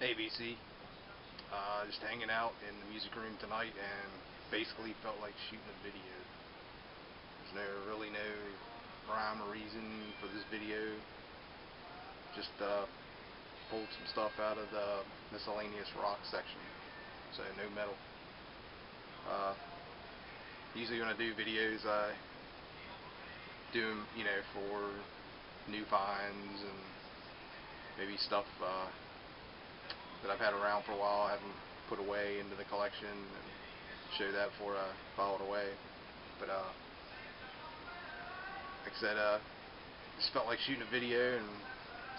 Hey BC, just hanging out in the music room tonight and basically felt like shooting a video. There's really no rhyme or reason for this video. Just pulled some stuff out of the miscellaneous rock section, so no metal. Usually when I do videos, I do them, for new finds and maybe stuff that I've had around for a while, I haven't put away into the collection, and show that before I file it away. But like I said, just felt like shooting a video, and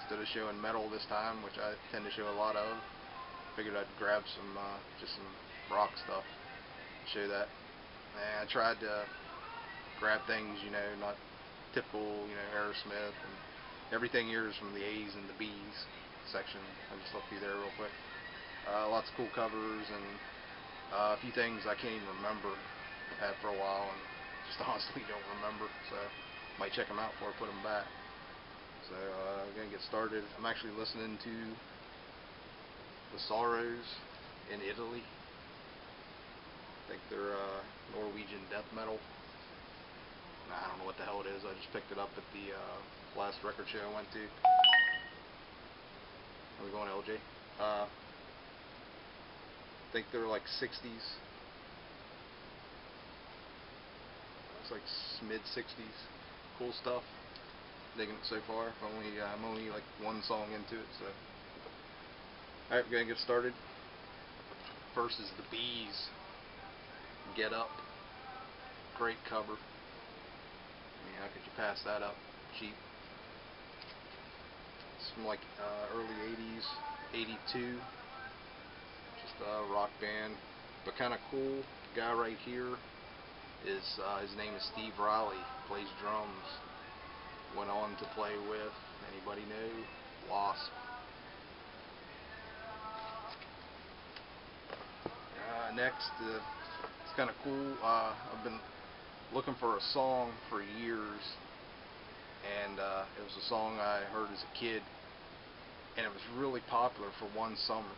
instead of showing metal this time, which I tend to show a lot of, figured I'd grab some just some rock stuff, show that. And I tried to grab things, not typical, Aerosmith, and everything here is from the A's and the B's section. I just looked through there real quick. Lots of cool covers, and a few things I can't even remember. I've had for a while and just honestly don't remember, so might check them out before I put them back. So we're gonna get started. I'm actually listening to The Sorrows in Italy. I think they're Norwegian death metal. I don't know what the hell it is. I just picked it up at the last record show I went to. Are we going LJ? I think they're like 60s. It's like mid 60s. Cool stuff. Digging it so far. I'm only like one song into it, so. Alright, we're gonna get started. First is the Bees. Get Up. Great cover. I mean, how could you pass that up cheap? It's from like early 80s, 82. Just a rock band, but kind of cool. The guy right here is his name is Steve Riley. Plays drums. Went on to play with, anybody know, Wasp. Next, it's kind of cool. I've been looking for a song for years, and it was a song I heard as a kid, and it was really popular for one summer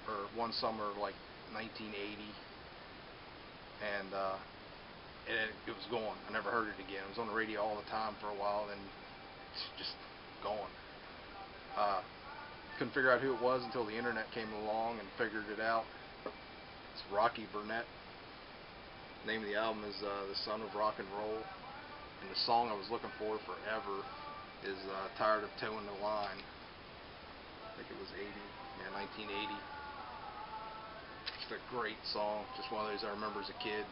like 1980, and it was gone. I never heard it again. It was on the radio all the time for a while, then it's just gone. Couldn't figure out who it was until the internet came along and figured it out. It's Rocky Burnett. The name of the album is The Son of Rock and Roll, and the song I was looking for forever is Tired of Towing the Line. I think it was 1980. Just a great song, just one of those I remember as a kid.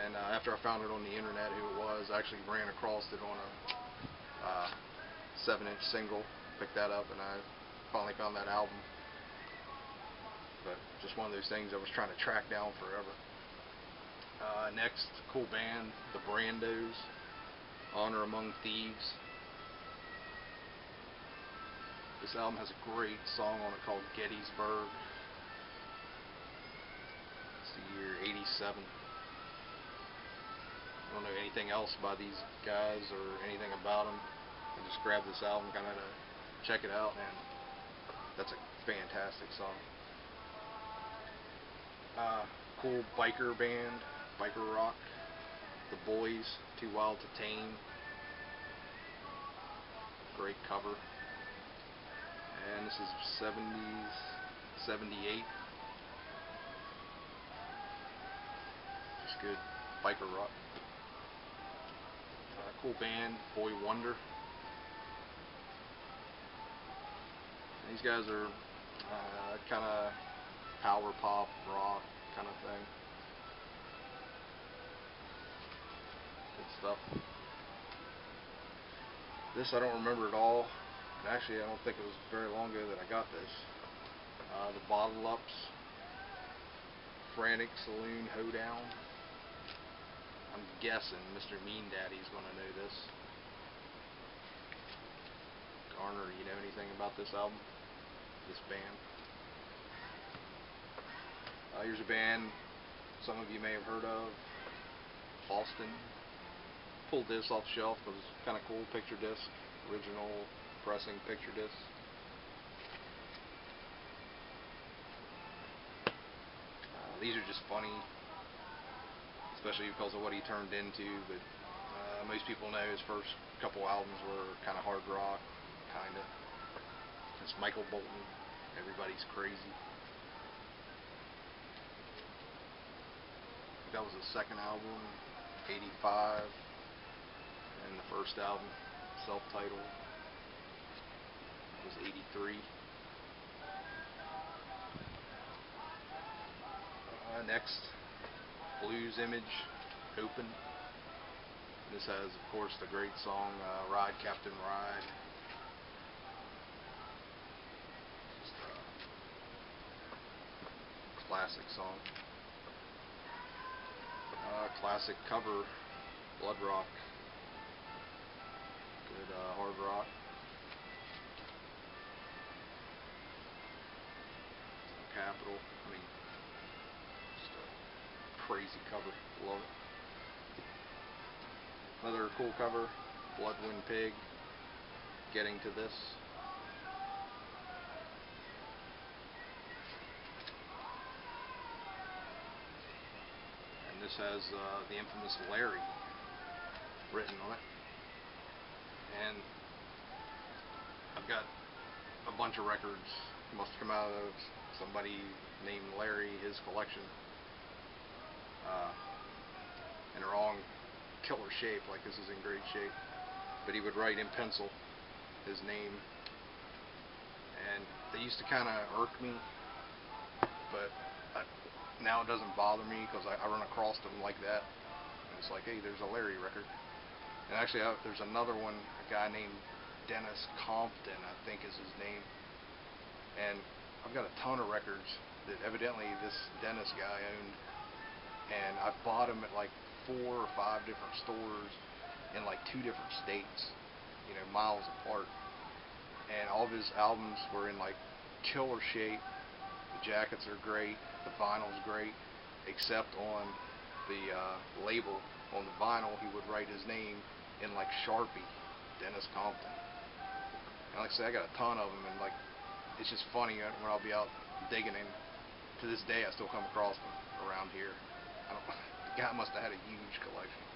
And after I found it on the internet who it was, I actually ran across it on a 7-inch single, picked that up, and I finally found that album. But just one of those things I was trying to track down forever. Next, cool band, the Brandos, Honor Among Thieves. This album has a great song on it called Gettysburg. It's the year 87. I don't know anything else by these guys or anything about them. I just grabbed this album kind of to check it out, and that's a fantastic song. Cool biker band, biker rock, The Boys, Too Wild to Tame. Great cover. And this is 70s, 78. Just good biker rock. Cool band, Boy Wonder. These guys are kind of power pop, rock kind of thing. Good stuff. This I don't remember at all. And actually, I don't think it was very long ago that I got this. The Bottle Ups, Frantic Saloon Hoedown. I'm guessing Mr. Mean Daddy's going to know this. Garner, you know anything about this album? This band? Here's a band some of you may have heard of, Boston. Pulled this off the shelf. It was kind of cool. Picture disc, original pressing picture disc. These are just funny, especially because of what he turned into. But most people know his first couple albums were kind of hard rock, kind of. It's Michael Bolton, Everybody's Crazy. That was his second album, 85, and the first album, self-titled, was 83. Next, Blues Image, Open. This has, of course, the great song, Ride Captain Ride. Just a classic song. Classic cover, Blood Rock. Good hard rock. Capitol. I mean, just a crazy cover. Love it. Another cool cover, Bloodwind Pig. Getting to This. This has the infamous Larry written on it, and I've got a bunch of records. Must come out of somebody named Larry, his collection, and they're all in killer shape. Like, this is in great shape, but he would write in pencil his name, and they used to kind of irk me, but now it doesn't bother me because I run across them like that, and it's like, hey, there's a Larry record. And actually, there's another one, a guy named Dennis Compton, I think is his name, and I've got a ton of records that evidently this Dennis guy owned, and I bought them at like 4 or 5 different stores in like 2 different states, you know, miles apart, and all of his albums were in like killer shape. The jackets are great, the vinyl's great, except on the label on the vinyl he would write his name in like Sharpie, Dennis Compton. And like I say, I got a ton of them, and like, it's just funny when I'll be out digging, and to this day I still come across them around here. The guy must have had a huge collection.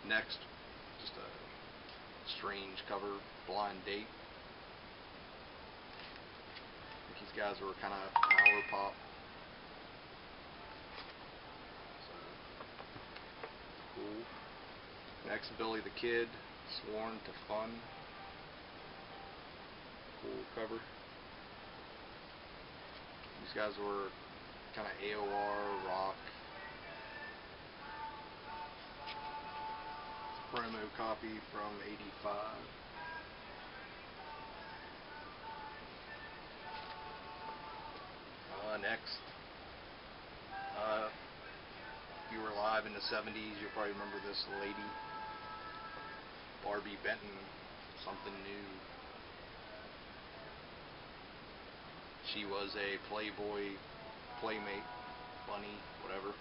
Next, just a strange cover, Blind Date. These guys were kind of power pop. So, cool. Next, Billy the Kid, Sworn to Fun. Cool cover. These guys were kind of AOR rock. Promo copy from 85. Next, if you were alive in the 70s, you'll probably remember this lady, Barbie Benton, Something New. She was a Playboy, Playmate, bunny, whatever.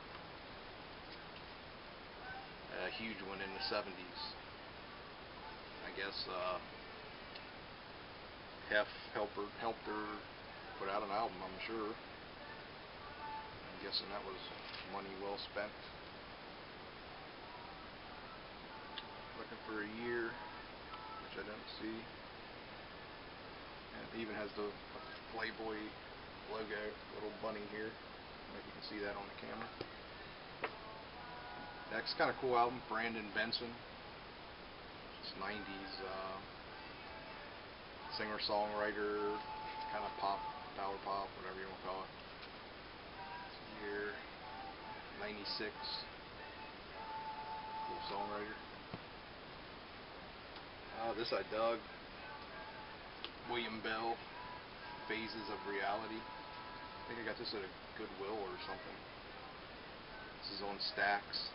A huge one in the 70s. I guess Hef helped her put out an album, I'm sure. I'm guessing that was money well spent. Looking for a year, which I don't see. And it even has the Playboy logo, little bunny here. I don't know if you can see that on the camera. Next kind of cool album, Brandon Benson. It's 90s singer-songwriter, kind of pop, power pop, whatever you want to call it. Year 96. Cool songwriter. This I dug. William Bell, Phases of Reality. I think I got this at a Goodwill or something. This is on Stax.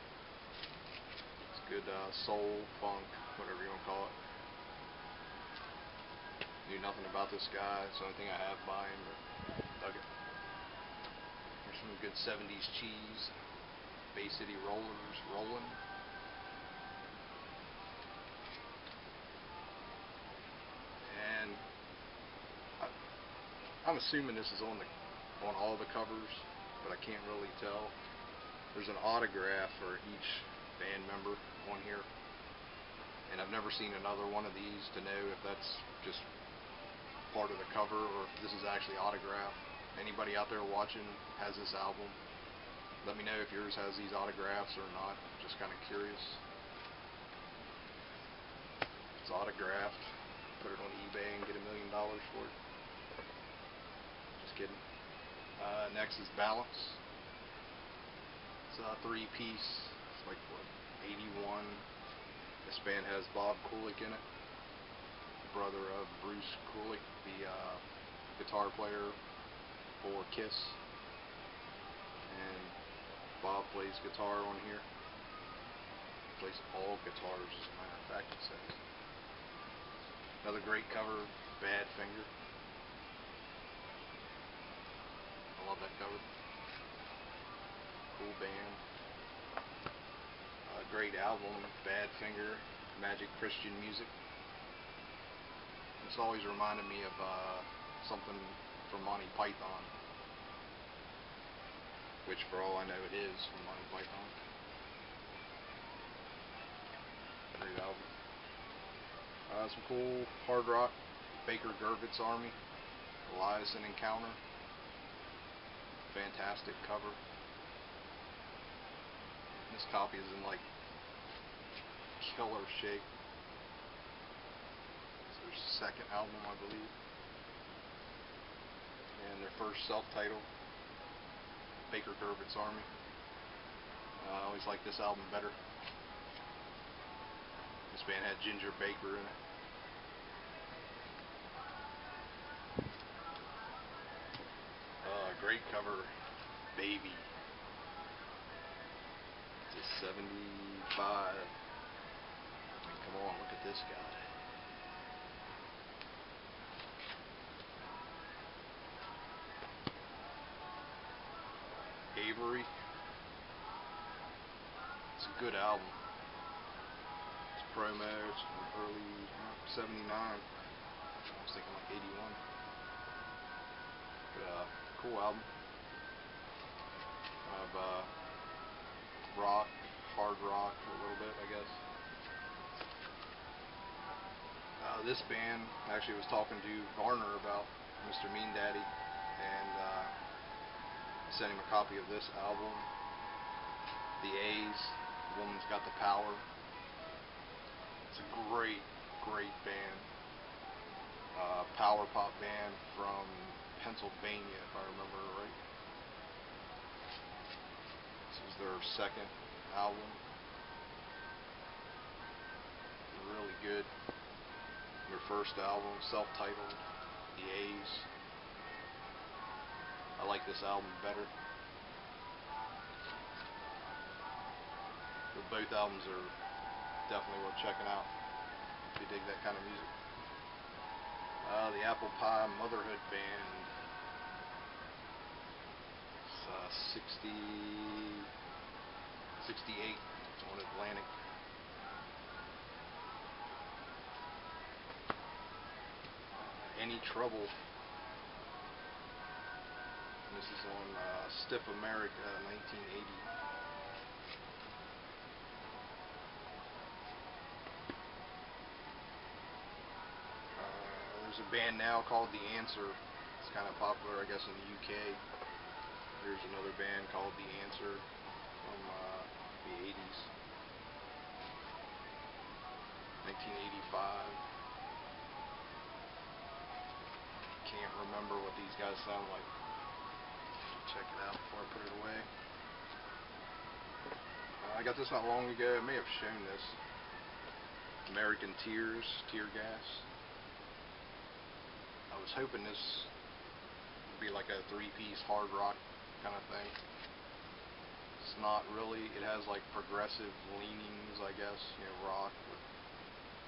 It's good soul, funk, whatever you want to call it. Knew nothing about this guy. It's the only thing I have by him, but dug it. There's some good 70s cheese. Bay City Rollers, Rollin'. And I'm assuming this is on the on all the covers, but I can't really tell. There's an autograph for each band member on here, and I've never seen another one of these to know if that's just part of the cover or if this is actually autographed. Anybody out there watching has this album, let me know if yours has these autographs or not. Just kind of curious. It's autographed. Put it on eBay and get $1 million for it. Just kidding. Next is Balance. It's a 3-piece. It's like what, 81. This band has Bob Kulick in it, the brother of Bruce Kulick, the guitar player for Kiss. And Bob plays guitar on here. He plays all guitars, as a matter of fact, it says. Another great cover, Badfinger. I love that cover. Cool band. Great album, Badfinger, Magic Christian Music. This always reminded me of something from Monty Python, which for all I know it is from Monty Python. Great album. Some cool hard rock, Baker Gurvitz Army, Eliason Encounter. Fantastic cover. This copy is in like killer shape. It's their second album, I believe, and their first self-titled, Baker Gurvitz Army. I always liked this album better. This band had Ginger Baker in it. Great cover, Baby. It's a 75. I mean, come on, look at this guy. Avery. It's a good album. It's promo. It's from early 79. I was thinking like 81. But, cool album. Kind of rock, hard rock a little bit, I guess. This band, actually was talking to Garner about Mr. Mean Daddy, and I sent him a copy of this album, The A's, Woman's Got the Power. It's a great, great band. Power pop band from Pennsylvania, if I remember right. This is their second album. Really good. Their first album, self-titled, The A's. I like this album better. But both albums are definitely worth checking out if you dig that kind of music. The Apple Pie Motherhood Band. It's 68. It's on Atlantic. Any Trouble. And this is on Stiff America, 1980. There's a band now called The Answer. It's kind of popular, I guess, in the UK. Here's another band called The Answer from the 80s. 1985. Can't remember what these guys sound like. Check it out before I put it away. I got this not long ago. I may have shown this. American Tears, Tear Gas. I was hoping this would be like a 3-piece hard rock kind of thing. It's not really. It has like progressive leanings, I guess, you know, rock with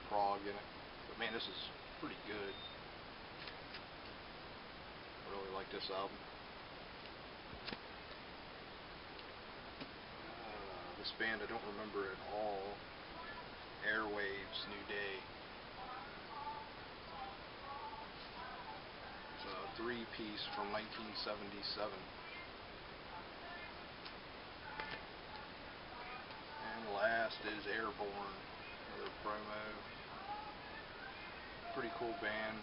prog in it. But man, this is pretty good. I really like this album. This band I don't remember at all. Airwaves, New Day. It's a three-piece from 1977. And last is Airborne, another promo. Pretty cool band.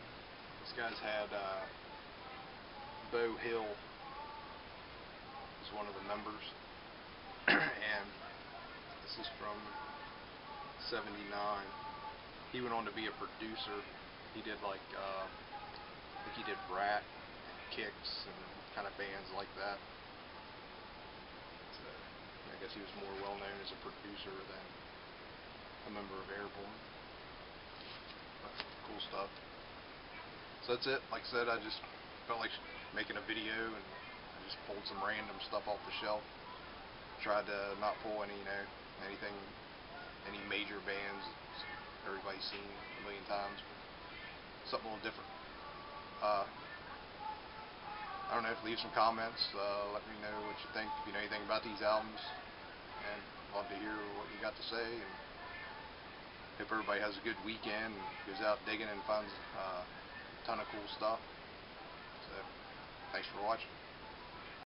These guys had Beau Hill is one of the members, and this is from '79. He went on to be a producer. He did like I think he did Rat and Kicks and kind of bands like that. So I guess he was more well known as a producer than a member of Airborne. But cool stuff. So that's it. Like I said, I just felt like making a video, and I just pulled some random stuff off the shelf. Tried to not pull any, any major bands everybody's seen a million times, but something a little different. I don't know, leave some comments, let me know what you think, if you know anything about these albums, and love to hear what you got to say, and hope everybody has a good weekend and goes out digging and finds a ton of cool stuff. So, thanks for watching.